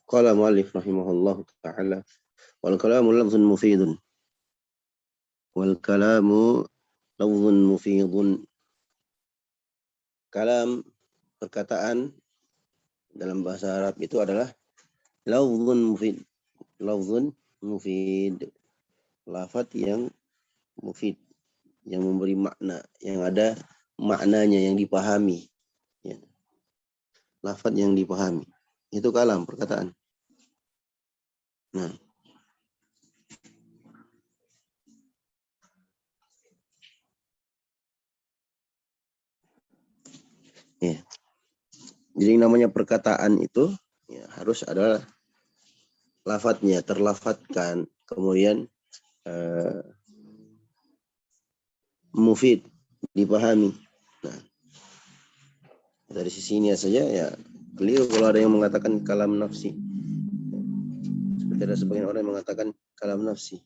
Qala mu'allif rahimahullahu ta'ala wal kalamu lafzun mufidun wal kalamu lafzun mufidun. Kalam, perkataan dalam bahasa Arab itu adalah lafzun mufid. Lafzun mufid, lafaz yang mufid, yang memberi makna, yang ada maknanya, yang dipahami, ya. Lafaz yang dipahami itu kalam, perkataan. Nah, ya. Jadi namanya perkataan itu ya, harus ada lafadznya, terlafadzkan, kemudian mufid, dipahami. Nah, dari sisi ini saja ya keliru kalau ada yang mengatakan kalam nafsi. Seperti ada sebagian orang yang mengatakan kalam nafsi,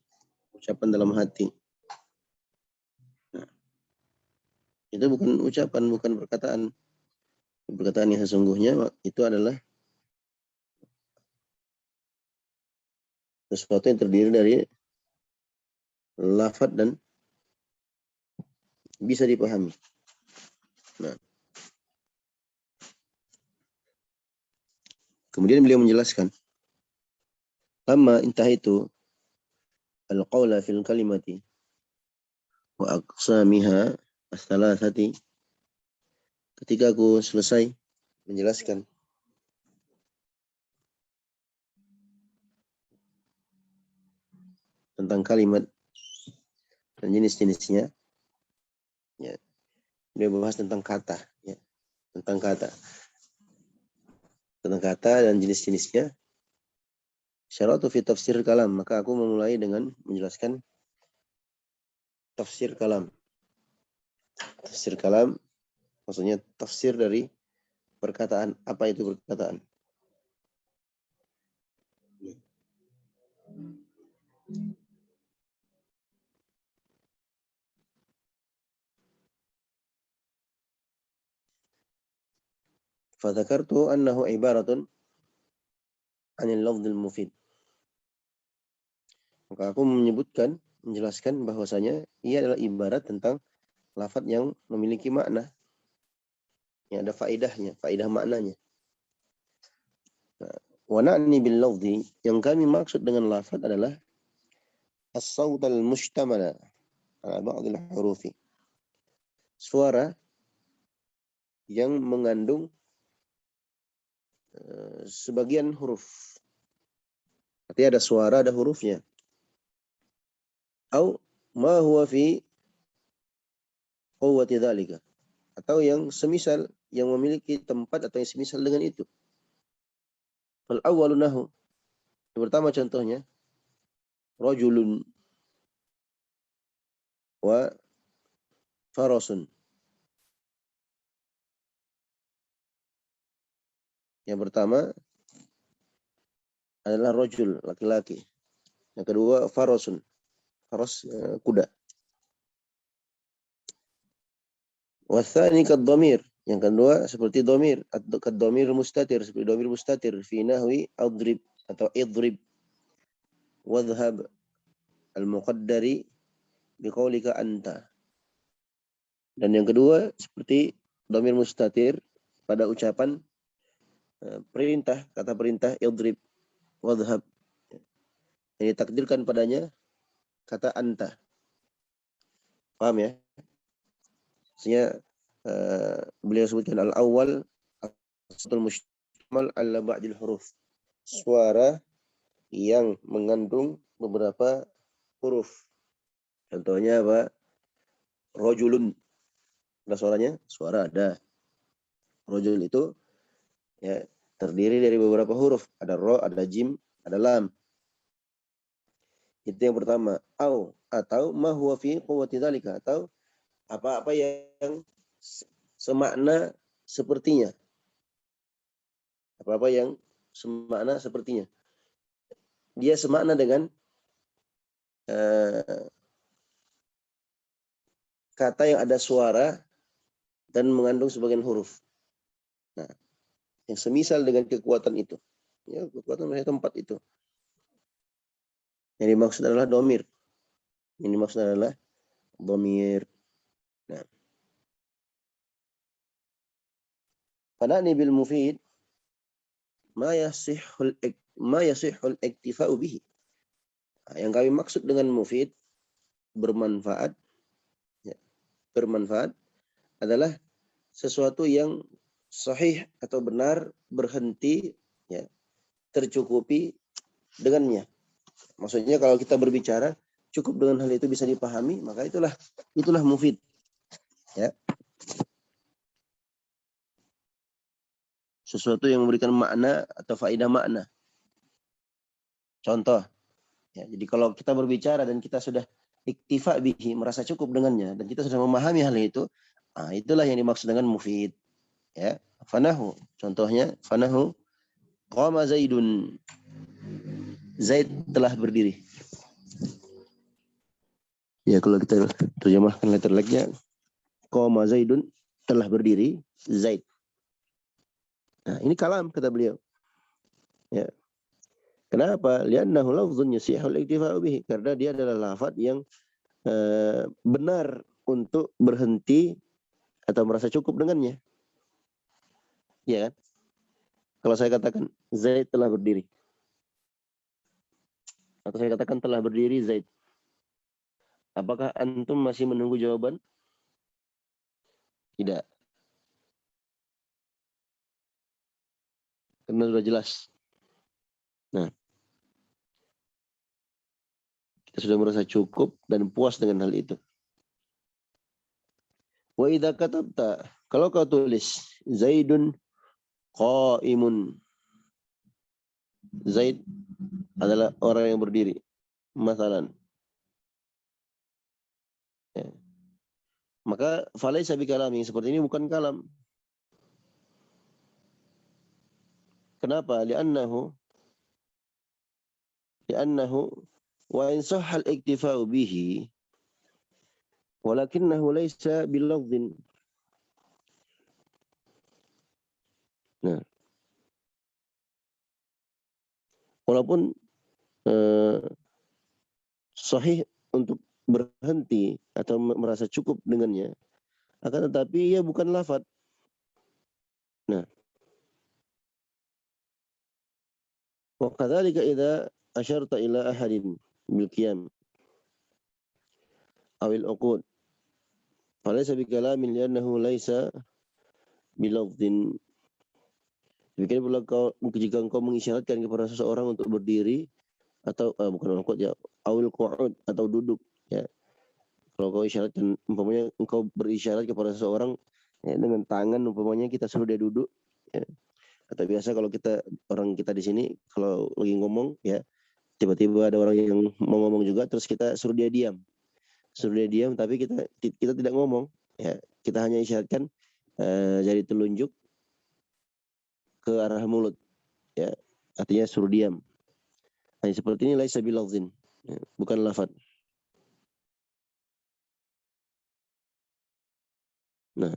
ucapan dalam hati. Nah, itu bukan ucapan, bukan perkataan. Perkataan yang sesungguhnya itu adalah sesuatu yang terdiri dari lafaz dan bisa dipahami. Nah, kemudian beliau menjelaskan, lama intahaitu al-qawla fil kalimati wa aqsamiha as-salasati. Ketika aku selesai menjelaskan tentang kalimat dan jenis-jenisnya, ya, dia bahas tentang kata, ya, tentang kata dan jenis-jenisnya. Syaratu fi tafsir kalam, maka aku memulai dengan menjelaskan tafsir kalam. Tafsir kalam maksudnya tafsir dari perkataan. Apa itu perkataan? Fadzakartu annahu ibaratun 'anil lafdzil mufid. Maka aku menjelaskan bahwasanya ia adalah ibarat tentang lafaz yang memiliki makna, yang ada faedahnya, faedah maknanya. Wa na'ni bil lafzi, yang kami maksud dengan lafaz adalah as-saut al-mustamala ala ba'd al-hurufi. Suara yang mengandung sebagian huruf. Artinya ada suara, ada hurufnya. Au ma huwa fi quwwati dzalika. Atau yang semisal, yang memiliki tempat atau yang semisal dengan itu. Fal awwalu nahu. Yang pertama contohnya rajulun wa farasun. Yang pertama adalah rajul, laki-laki. Yang kedua farasun. Faras, kuda. Watsani kadhamir. Yang kedua seperti dhamir, kadhamir mustatir, seperti dhamir mustatir fi nahwi adrib atau idrib. Wadhhab al-muqaddari biqaulika anta. Dan yang kedua seperti dhamir mustatir pada ucapan perintah, kata perintah idrib, wadhhab, yang ditakdirkan padanya kata anta. Paham ya? Maksudnya beliau sebutkan al-awwal as-sautul mushtamal ala ba'dil huruf. Suara yang mengandung beberapa huruf. Contohnya apa? Rajulun. Ada suaranya? Suara ada. Rajul itu ya terdiri dari beberapa huruf. Ada ro, ada jim, ada lam. Itu yang pertama. Atau ma huwa fi quwwati dzalika, atau apa-apa yang semakna sepertinya. Apa-apa yang semakna sepertinya. Dia semakna dengan kata yang ada suara dan mengandung sebagian huruf. Nah, yang semisal dengan kekuatan itu. Ya, kekuatan dari tempat itu. Yang dimaksud adalah domir. Yang dimaksud adalah domir. Nah, pada bil mufid ma yasihul iktifa'u bihi. Nah, yang kami maksud dengan mufid bermanfaat, ya, bermanfaat adalah sesuatu yang sahih atau benar, berhenti, ya, tercukupi dengannya. Maksudnya kalau kita berbicara cukup dengan hal itu bisa dipahami, maka itulah mufid. Ya. Sesuatu yang memberikan makna atau faedah makna. Contoh, ya, jadi kalau kita berbicara dan kita sudah iktifa bihi, merasa cukup dengannya, dan kita sudah memahami hal itu, itulah yang dimaksud dengan mufid. Ya, fanahu. Contohnya, fanahu qama Zaidun. Zaid telah berdiri. Ya, kalau kita terjemahkan letter like-nya, qama Zaidun, telah berdiri Zaid. Nah, ini kalam kata beliau. Ya. Kenapa? Li'annahu lafzun yasihul iktifa'u bihi. Karena dia adalah lafaz yang benar untuk berhenti atau merasa cukup dengannya. Ya kan? Kalau saya katakan Zaid telah berdiri. Atau saya katakan telah berdiri Zaid. Apakah antum masih menunggu jawaban? Tidak. Karena sudah jelas. Nah, kita sudah merasa cukup dan puas dengan hal itu. Wa idza katabta, kalau kau tulis Zaidun qaimun. Zaid adalah orang yang berdiri. Masalan. Ya. Maka falaisa bikalami, seperti ini bukan kalam. Kenapa? Li'annahu wa in sahha al-iktifa'u bihi walakinnahu laysa bil-lafdhin. Nah, walaupun sahih untuk berhenti atau merasa cukup dengannya, akan tetapi ia bukan lafaz. Nah, wa kadzalika idza asyarta ila ahadin bil qiyam awil uqud falaysa bikalamin li'annahu laysa bilafdhin. Demikian pula jika engkau mengisyaratkan kepada seseorang untuk berdiri atau bukan uqud ya, awil qu'ud atau duduk, ya. Kalau kau isyaratkan, umpamanya engkau berisyarat kepada seseorang, ya, dengan tangan, umpamanya kita suruh dia duduk, ya. Atau biasa kalau orang kita di sini kalau lagi ngomong, ya, tiba-tiba ada orang yang mau ngomong juga, terus kita suruh dia diam, tapi kita tidak ngomong, ya, kita hanya isyaratkan jari telunjuk ke arah mulut, ya, artinya suruh diam. Nah, seperti ini laisa bilafzin, ya, bukan lafaz. Nah,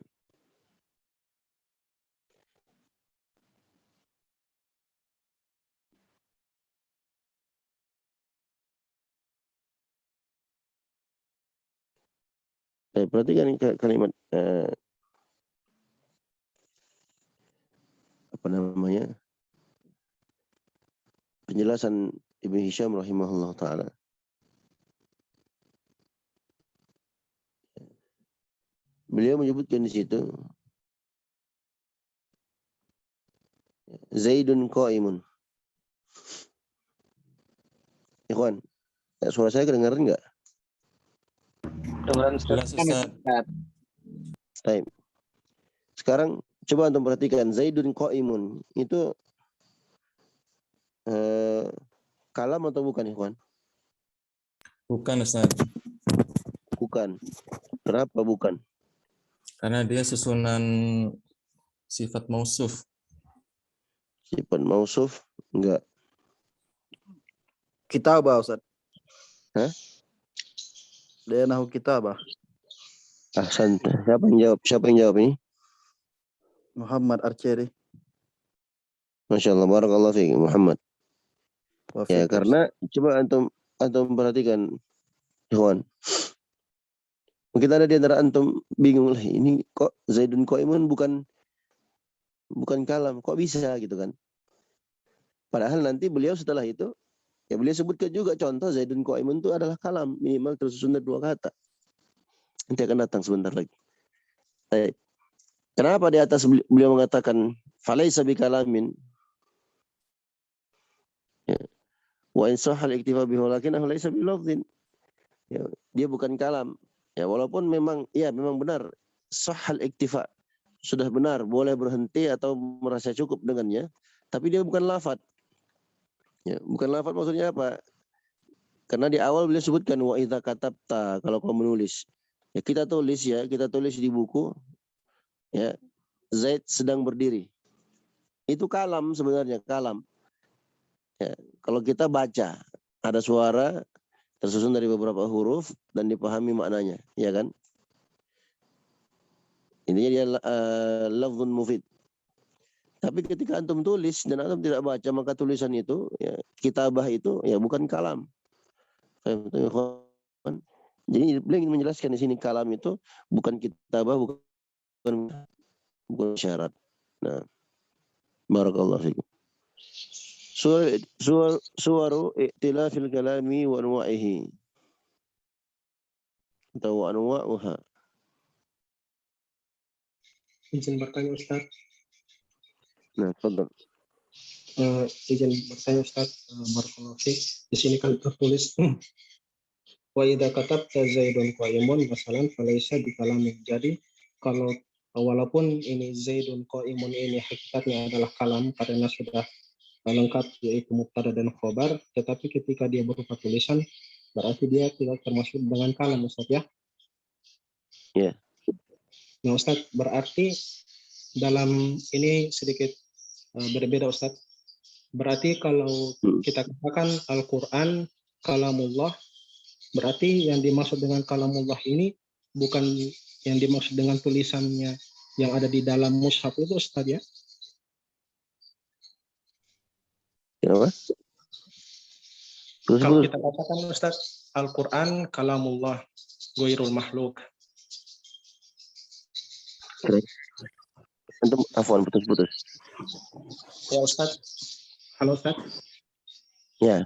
perhatikan kalimat apa namanya, penjelasan Ibnu Hisham rahimahullah ta'ala. Beliau menyebutkan di situ Zaidun qaimun. Ikhwan, suara saya kedengaran enggak? Kedengaran Jelas, Ustaz. Baik. Sekarang coba antum perhatikan Zaidun qaimun itu kalam atau bukan, ikhwan? Bukan, Ustaz. Bukan. Kenapa bukan? Karena dia susunan sifat mausuf. Sifat mausuf enggak. Kitabah, Ustaz. Hah? Dia nahu kitabah. Ahsan. Siapa yang jawab ini? Muhammad Arceri. Masya Allah, barakallahu fiik Muhammad. Wa Ya, fiik, Ustaz. karena coba antum perhatikan, ikhwan. Mungkin ada di antara antum bingung lah, ini kok Zaidun Qaimun bukan kalam, kok bisa gitu kan? Padahal nanti beliau setelah itu, ya beliau sebutkan juga contoh Zaidun Qaimun itu adalah kalam, minimal tersusun dari 2 kata. Nanti akan datang sebentar lagi. Baik. Kenapa di atas beliau mengatakan falaisa bikalamin? Ya. Wa in sahal iktifa bihi walakinahu laisa bilafdhin. Ya, dia bukan kalam. Ya, walaupun memang benar sahal iktifa, sudah benar boleh berhenti atau merasa cukup dengannya, tapi dia bukan lafaz. Ya, bukan lafaz maksudnya apa? Karena di awal beliau sebutkan wa idza katabta, kalau kau menulis. Ya, kita tulis di buku, ya, Zaid sedang berdiri. Itu kalam sebenarnya, kalam. Ya, kalau kita baca, ada suara tersusun dari beberapa huruf dan dipahami maknanya, ya kan? Intinya dia lafzun mufid. Tapi ketika antum tulis dan antum tidak baca, maka tulisan itu, ya, kitabah itu, ya bukan kalam. Jadi beliau ingin menjelaskan di sini kalam itu bukan kitabah, bukan syarat. Nah, barakallahu fikum. Suwaru i'tilafil kalami wa anwa'ihi. Atau anwa'uha. Izin bertanya Ustaz. Nah, tafadhal. Izin bertanya Ustaz. Barakallahu fiik. Di sini kan tertulis wa idza katabta Zaidun qaimun masalan falaisa bikalamin. Jadi kalau walaupun ini Zaidun qaimun ini hakikatnya adalah kalam karena sudah lengkap yaitu mubtada dan khobar, tetapi ketika dia berupa tulisan berarti dia tidak termasuk dengan kalam, Ustaz ya. Ya. Nah Ustaz, berarti dalam ini sedikit berbeda Ustaz. Berarti kalau kita katakan Al-Quran kalamullah, berarti yang dimaksud dengan kalamullah ini bukan yang dimaksud dengan tulisannya yang ada di dalam mushaf itu Ustaz ya. Kenapa? Kalau kita katakan Ustaz, Al-Quran kalamullah ghairul makhluk. Antum afwan putus-putus. Ya Ustaz. Halo Ustaz. Ya.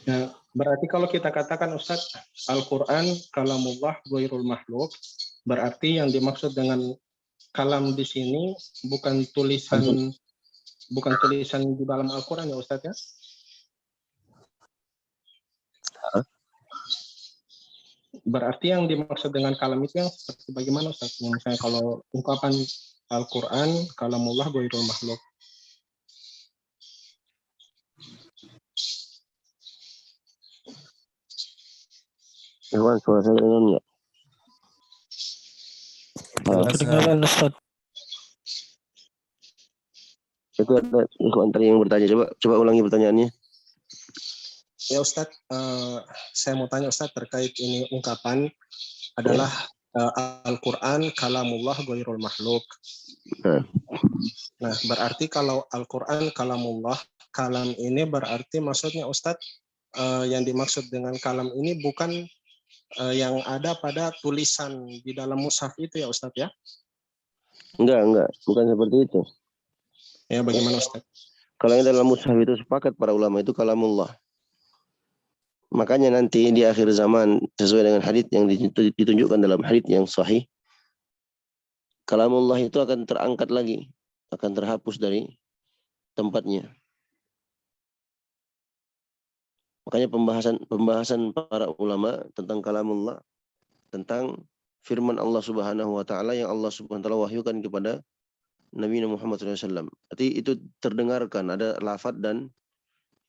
Nah, berarti kalau kita katakan Ustaz, Al-Quran kalamullah ghairul makhluk, berarti yang dimaksud dengan kalam di sini bukan tulisan di dalam Al-Quran ya Ustaz ya? Berarti yang dimaksud dengan kalam itu yang seperti bagaimana Ustaz? Misalnya kalau ungkapan Al-Quran kalamullah ghairul makhluk. Ikhwan, suara saya dengar enggak? Kedengaran, Ustaz. Itu ada ikhwan tadi yang bertanya. Coba ulangi pertanyaannya. Ya Ustaz, saya mau tanya Ustaz terkait ini ungkapan adalah Al-Quran kalamullah ghairul makhluk. Nah, berarti kalau Al-Quran kalamullah, kalam ini berarti maksudnya Ustaz yang dimaksud dengan kalam ini bukan yang ada pada tulisan di dalam mushaf itu ya Ustaz ya? Enggak, bukan seperti itu. Ya, bagaimana Ustaz? Kalau yang dalam mushaf itu sepakat para ulama itu kalamullah. Makanya nanti di akhir zaman sesuai dengan hadits yang ditunjukkan dalam hadits yang sahih, kalamullah itu akan terangkat lagi, akan terhapus dari tempatnya. Makanya pembahasan para ulama tentang kalamullah, tentang firman Allah Subhanahu wa taala yang Allah Subhanahu wa taala wahyukan kepada Nabi Muhammad SAW. Berarti itu terdengarkan, ada lafaz dan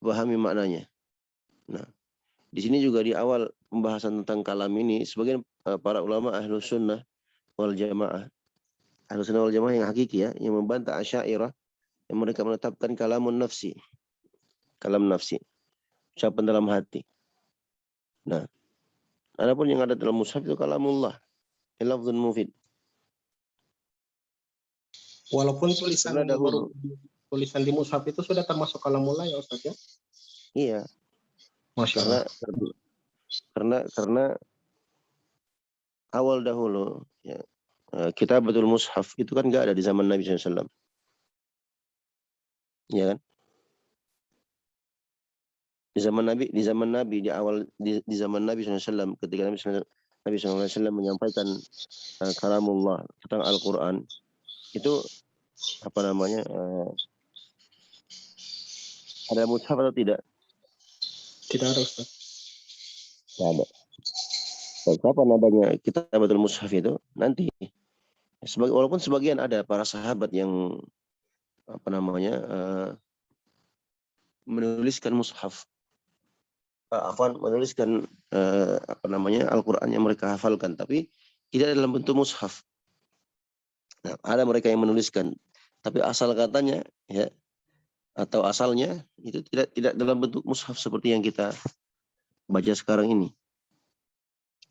pahami maknanya. Nah, di sini juga di awal pembahasan tentang kalam ini, sebagian para ulama Ahlus Sunnah wal Jamaah, Ahlus Sunnah wal Jamaah yang hakiki ya, yang membantah Asy'ariyah yang mereka menetapkan kalamun nafsi. Kalam nafsi, ucapan dalam hati. Nah, adapun yang ada dalam mushaf itu kalamullah, lafzun mufid. Walaupun tulisan tulisan di mushaf itu sudah termasuk kalamullah ya Ustaz ya? Iya, Masya Allah. karena awal dahulu ya, Kitabatul Mushaf itu kan nggak ada di zaman Nabi SAW. Ya kan? Di zaman Nabi di awal di zaman Nabi SAW, ketika Nabi SAW menyampaikan kalamullah tentang Al-Quran, itu apa namanya, ada mushaf atau tidak? Tidak ada Ustaz. Tidak ada. Kapan adanya Kitabatul Mushaf itu? Nanti. Walaupun sebagian ada para sahabat yang apa namanya menuliskan mushaf, menuliskan apa namanya Al-Quran yang mereka hafalkan, tapi tidak dalam bentuk mushaf. Nah, ada mereka yang menuliskan, tapi asal katanya ya, atau asalnya itu tidak dalam bentuk mushaf seperti yang kita baca sekarang ini.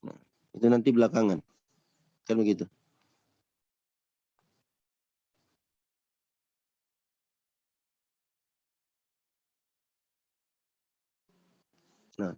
Nah, itu nanti belakangan, kan begitu. Nah,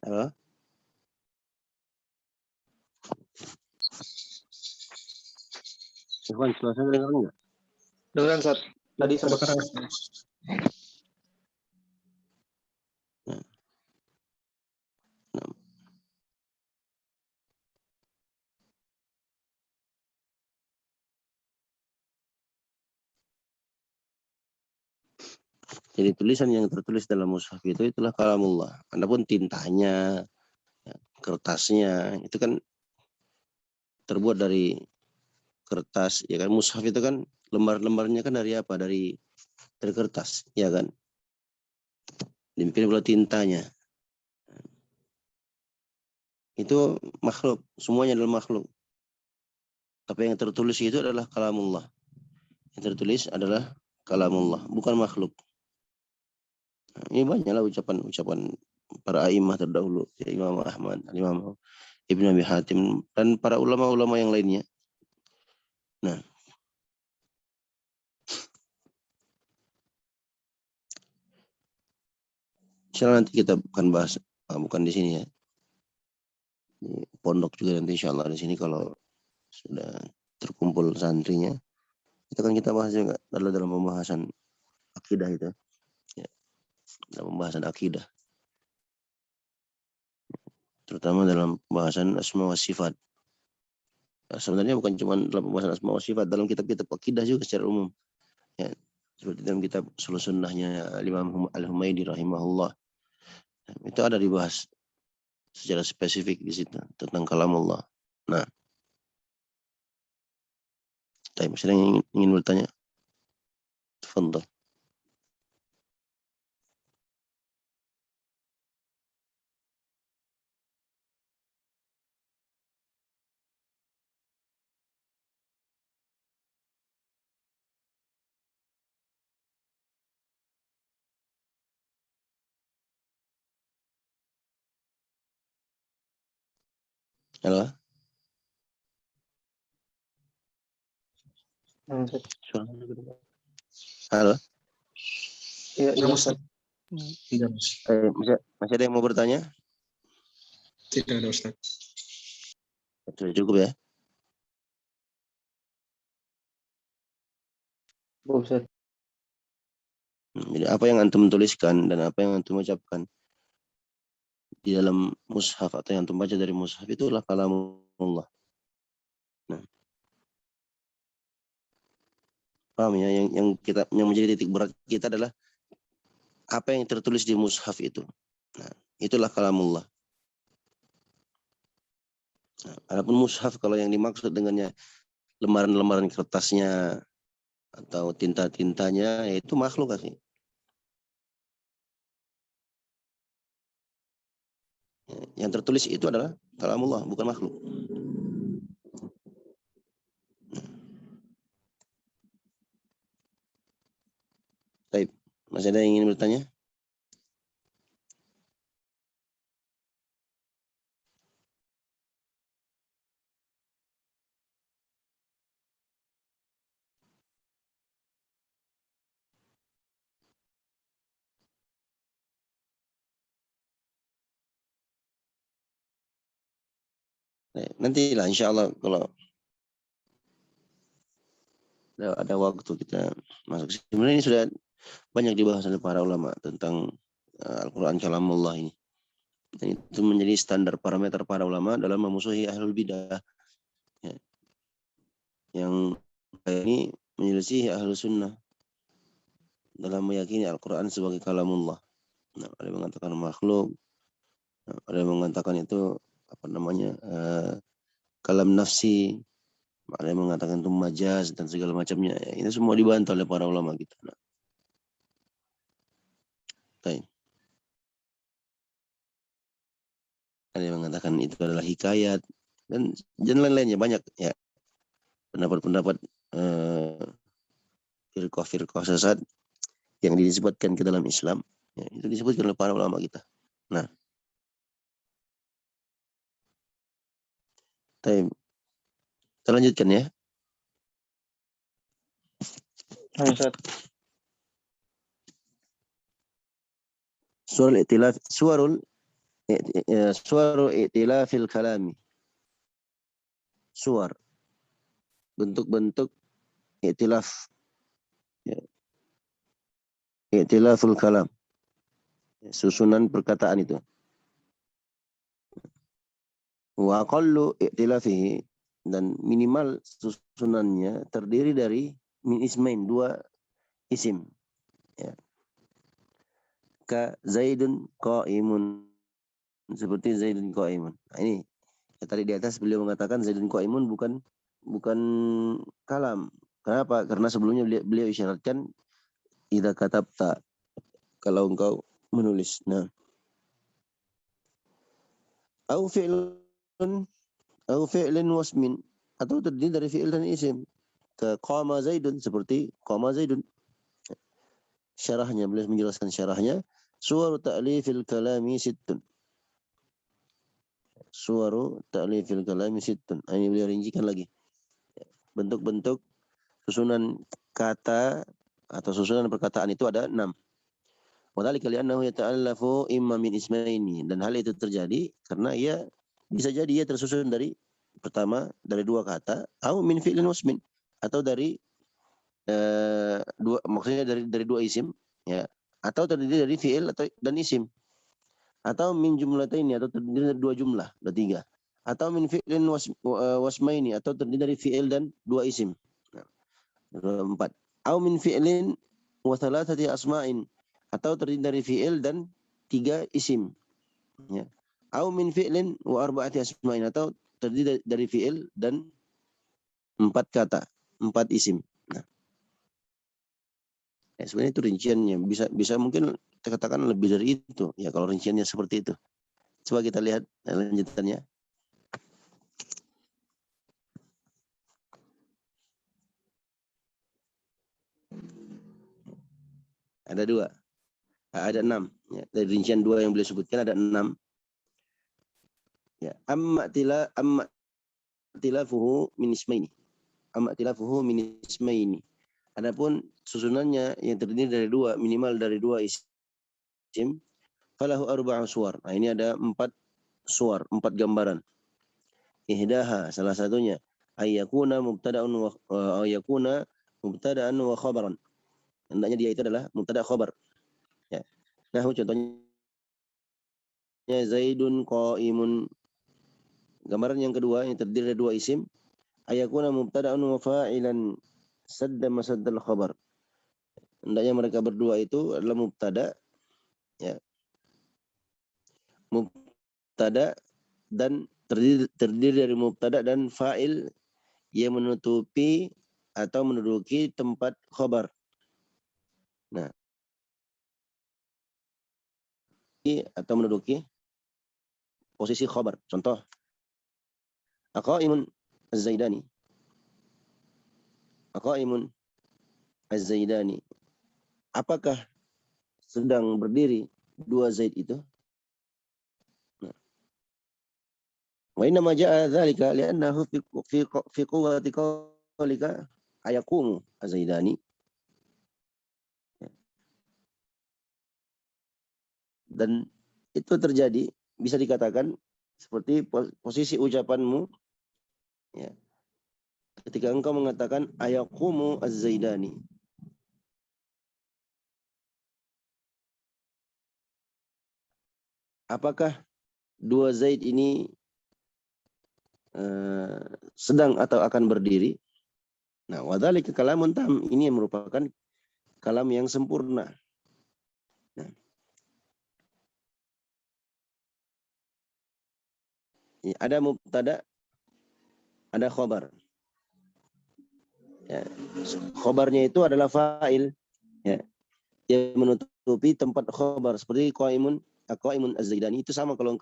halo? Ikhwan, suara dengar enggak? Dengar Ustaz. Tadi sempat Jadi tulisan yang tertulis dalam mushaf itulah kalamullah. Adapun tintanya, kertasnya itu kan terbuat dari kertas, ya kan. Mushaf itu kan lembar-lembarnya kan dari apa? Dari kertas, ya kan. Demikian pula tintanya. Itu makhluk, semuanya adalah makhluk. Tapi yang tertulis itu adalah kalamullah. Yang tertulis adalah kalamullah, bukan makhluk. Nah, ini banyaklah ucapan para a'imah terdahulu, ya, Imam Ahmad, Imam Ibn Abi Hatim, dan para ulama-ulama yang lainnya. Nah, insyaallah nanti kita akan bahas, bukan di sini ya, di pondok juga nanti insyaallah di sini kalau sudah terkumpul santrinya, itu kan kita bahas juga dalam pembahasan akidah itu, ya, dalam pembahasan akidah, terutama dalam pembahasan asma wa sifat. Nah, sebenarnya bukan cuma dalam pembahasan asma wa sifat, dalam kitab-kitab akidah juga secara umum, ya, seperti dalam kitab Ushul Sunnahnya Imam Al-Humaydi rahimahullah, itu ada dibahas secara spesifik di situ tentang kalamullah. Nah, masih ada yang ingin bertanya? Tafadhal. Halo? Halo? Iya, Ustaz. Tidak, Masih ada yang mau bertanya? Tidak ada Ustaz. Sudah cukup ya? Ustaz. Jadi apa yang antum tuliskan dan apa yang antum ucapkan di dalam mushaf atau yang antum baca dari mushaf itulah kalamullah. Nah, paham ya? Yang menjadi titik berat kita adalah apa yang tertulis di mushaf itu. Nah, itulah kalamullah. Nah, adapun mushaf kalau yang dimaksud dengannya lembaran-lembaran kertasnya atau tinta-tintanya, itu makhluk asli. Yang tertulis itu adalah kalamullah, bukan makhluk. Baik, masih ada yang ingin bertanya? Nantilah insya Allah kalau ada waktu kita masuk. Sebenarnya ini sudah banyak dibahas oleh para ulama tentang Al-Quran kalamullah ini. Dan itu menjadi standar parameter para ulama dalam memusuhi ahlul bidah. Ya. Yang ini menyelisihi ahlus sunnah dalam meyakini Al-Quran sebagai kalamullah. Nah, ada yang mengatakan makhluk, ada yang mengatakan itu kalam nafsi, ada yang mengatakan itu majaz dan segala macamnya. Ini semua dibantah oleh para ulama kita. Nah. Ada yang mengatakan itu adalah hikayat dan lain-lainnya banyak ya. Pendapat-pendapat firqah sesat yang disebutkan ke dalam Islam, ya, itu disebutkan oleh para ulama kita. Nah, kita lanjutkan ya. Suwarul i'tilafil kalami. Suwar, bentuk-bentuk i'tilaf, ya. I'tilaful kalam, susunan perkataan itu. Wa aqallu i'tilafihi, dan minimal susunannya terdiri dari min ismain, 2 isim, ya. Ka Zaidun qa'imun, seperti Zaidun qa'imun. Nah, ini tadi di atas beliau mengatakan Zaidun qa'imun bukan kalam. Kenapa? Karena sebelumnya beliau isyaratkan idza katabta, kalau engkau menulis. Nah, au fi'lin wasmin, atau terdiri dari fi'il dan isim. Ke qama Zaidun, seperti qama Zaidun. Syarahnya, beliau menjelaskan syarahnya, suwaru ta'lifil kalami sittun. Suwaru ta'lifil kalami sittun. Ini beliau rincikan lagi. Bentuk-bentuk susunan kata atau susunan perkataan itu ada 6. Wadhalika li'annahu yata'allafu imma min ismaini, dan hal itu terjadi karena bisa jadi tersusun dari pertama dari 2 kata, atau min fi'lin wasmin, atau dari maksudnya dari 2 isim, ya, atau terdiri dari fi'il dan isim, atau min jumlataini, atau terdiri dari 2 jumlah, ada 3, atau min fi'lin wasmaini, atau terdiri dari fi'il dan 2 isim. Nah, 4. Atau min fi'lin wa thalathati asma'in, atau terdiri dari fi'il dan 3 isim, ya. Atau min fi'lin wa arba'ati asma'in, atau terdiri dari fi'il dan 4 kata, 4 isim. Nah, sebenarnya itu rinciannya, bisa mungkin kita katakan lebih dari itu ya kalau rinciannya seperti itu. Coba kita lihat lanjutannya. Ada 2, ada 6 ya. Dari rincian 2 yang beliau sebutkan ada 6 ya. Amma tilafuhu min ismaini. Adapun susunannya yang terdiri dari 2, minimal dari 2 isim, falahu arba'u suwar. Nah, ini ada 4 suwar, 4 gambaran. Ihdaha, salah satunya, ayyakuna mubtada'un wa khabaran. Hendaknya dia itu adalah mubtada' khabar. Ya. Nah, contohnya Zaidun qa'imun. Gambaran yang kedua yang terdiri dari 2 isim, ayyakuna mubtada'un wa fa'ilan sadda masaddal khabar. Hendaknya mereka berdua itu adalah mubtada, ya. Mubtada dan terdiri dari mubtada dan fa'il yang menutupi atau menduduki tempat khabar. Nah, atau menduduki posisi khabar. Contoh, Aqaimun Az-Zaidani. Aqaimun Az-Zaidani. Apakah sedang berdiri dua Zaid itu? Nah, wa inna ma ja'a dzalika li'annahu fi quwwati qawlika ayaqumu Az-Zaidani. Dan itu terjadi, bisa dikatakan seperti posisi ucapanmu ya, ketika engkau mengatakan ayaqumu Az-Zaidani. Apakah dua Zaid ini sedang atau akan berdiri? Nah, wadzalika kalamun tam, ini merupakan kalam yang sempurna. Nah, ada mubtada, ada khobar. Ya, khobarnya itu adalah fa'il, ya, yang menutupi tempat khobar seperti qaimun Az-Zaidani. Itu sama kalau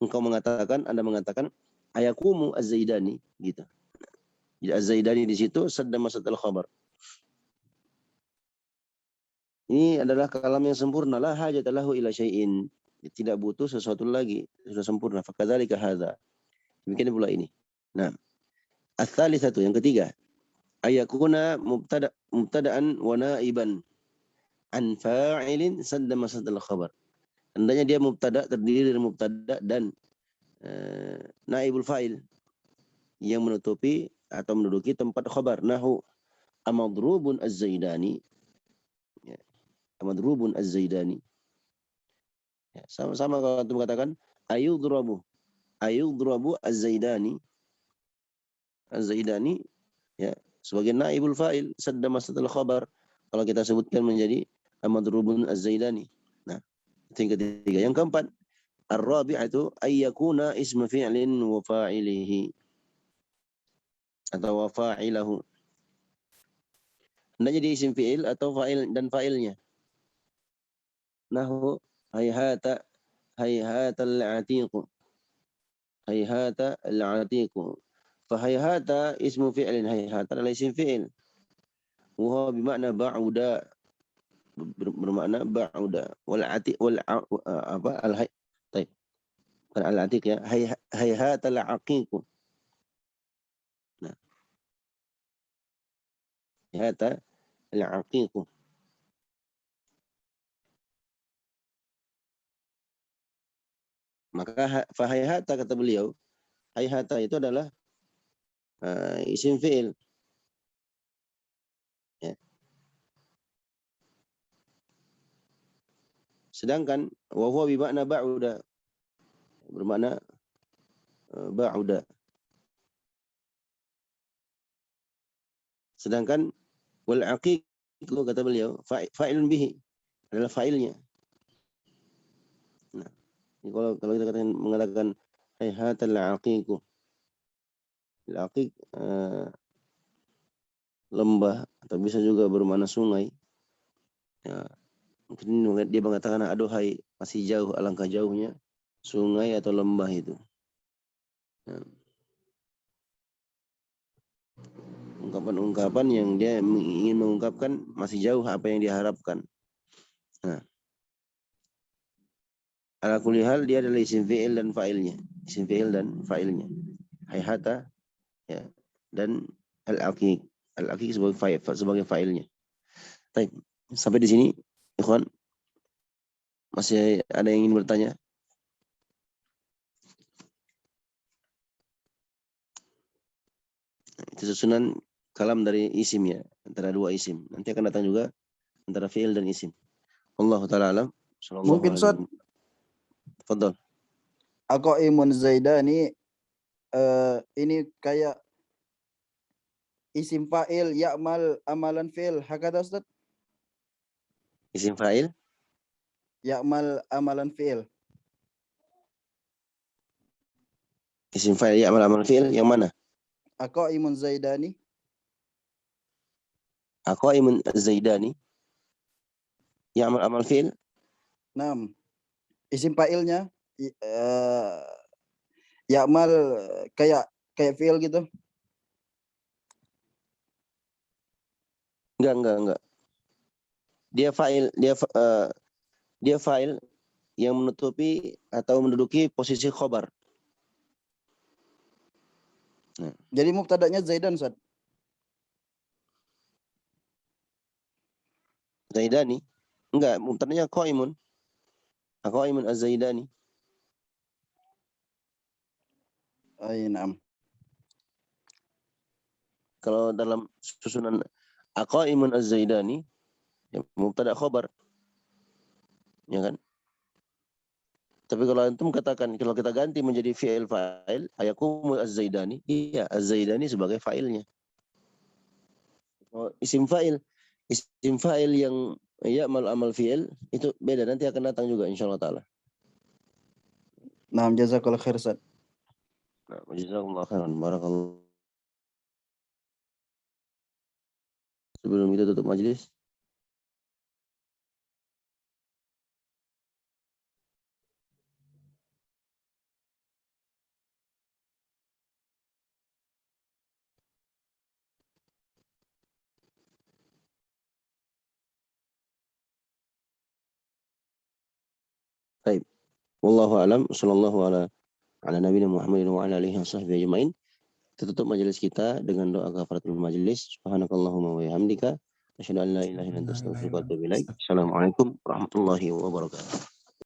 engkau mengatakan, Anda mengatakan ayaqumu Az-Zaidani gitu. Jadi Az-Zaidani di situ sadda masatul khabar. Ini adalah kalam yang sempurna, la hajata lahu ila syai'in. Tidak butuh sesuatu lagi, sudah sempurna. Fakadzalika hadza. Demikian pula ini. Nah, ats-tsalitsatu, yang ketiga, ayakuna mubtada'an wa na'iban an fa'ilin sadda masatul khabar. Hendaknya dia mubtada, terdiri dari mubtada dan naibul fa'il yang menutupi atau menduduki tempat khabar. Nahu amadrubun Az-Zaidani. Ya, amadrubun Az-Zaidani. Ya, sama-sama kalau antum katakan ayudrabu Az-Zaidani. Az-Zaidani ya, sebagai naibul fa'il sadda masatul khabar. Kalau kita sebutkan menjadi amadrubun Az-Zaidani. Nah, itu yang ketiga. Yang keempat, ar-rabi'atu ayyakuna isma fi'lin wa fa'ilihi atau wa fa'ilahu. Hendaknya dia isim fi'il atau fa'il dan fa'ilnya. Nahu hayhata al-atiqu. Hayhata al-atiqu. Fa hayhata ismu fi'lin, hayhata adalah isim fi'il. Wa bermakna ba'uda, bermakna ba'uda. Wal atiq wal apa al-hay. Baik. Bukan al-atiq ya. Hayhata al-aqiqu. Nah. Hayhata al-aqiqu. Maka fahayhata kata beliau, hayhata itu adalah isim fi'il. Ya. Sedangkan wa huwa bi makna ba'uda, bermakna ba'uda. Sedangkan wal aqiq kata beliau fa'ilun bihi, adalah fa'ilnya. Nah, kalau kita mengatakan hayhatal aqiqu, al-aqiq lembah atau bisa juga bermakna sungai. Ya, mungkin dia mengatakan aduhai, masih jauh, alangkah jauhnya sungai atau lembah itu. Nah, ungkapan-ungkapan yang dia ingin mengungkapkan masih jauh apa yang diharapkan. Nah, ala kulli hal dia adalah isim fi'il dan fa'ilnya. Isim fi'il dan fa'ilnya. Hayhata ya, dan al-aqiq. Al-aqiq sebagai fa'ilnya. Baik, sampai di sini ikhwan, masih ada yang ingin bertanya? Itu susunan kalam dari isim ya, antara dua isim. Nanti akan datang juga antara fi'il dan isim. Allahu ta'ala alam. Mungkin Ustaz, Tafadhal. Aqaimun Zaidani ini kayak isim fa'il ya'mal amalan fi'il, hakada Ustaz? Isim fa'il Ya'mal amalan fi'il. Isim fa'il ya'mal amalan fi'il yang mana? Aqaimun Zaidani. Aqaimun Az-Zaidani ya'mal amal fi'il. Naam. Isim fa'ilnya ya'mal kayak fi'il gitu. Enggak. Dia fa'il yang menutupi atau menduduki posisi khobar. Jadi mubtada'nya Zaidan, Ustaz. Zaidani. Enggak, mubtada'nya qaimun. Aqaimun Az-Zaidani. Naam. Kalau dalam susunan Aqaimun Az-Zaidani, ya, mubtada' khobar. Ya kan? Tapi kalau antum katakan, kalau kita ganti menjadi fi'il fa'il, ayakumul Az-Zaidani, iya, Az-Zaidani sebagai fa'ilnya. Oh, isim fa'il yang ya'mal amal fi'il itu beda, nanti akan datang juga insyaallah taala. Naam, jazakallahu khair, Ustaz. Nah, jazakumullah khairan, barakallahu. Sebelum kita tutup majelis, baik. Wallahu a'lam, sallallahu ala nabiyina Muhammadin wa ala alihi washabbihi ajmain. Kita tutup majelis kita dengan doa kafaratul majelis. Subhanakallahumma wa bihamdika asyhadu an la ilaha illa anta astaghfiruka wa atubu ilaik. Assalamualaikum warahmatullahi wabarakatuh.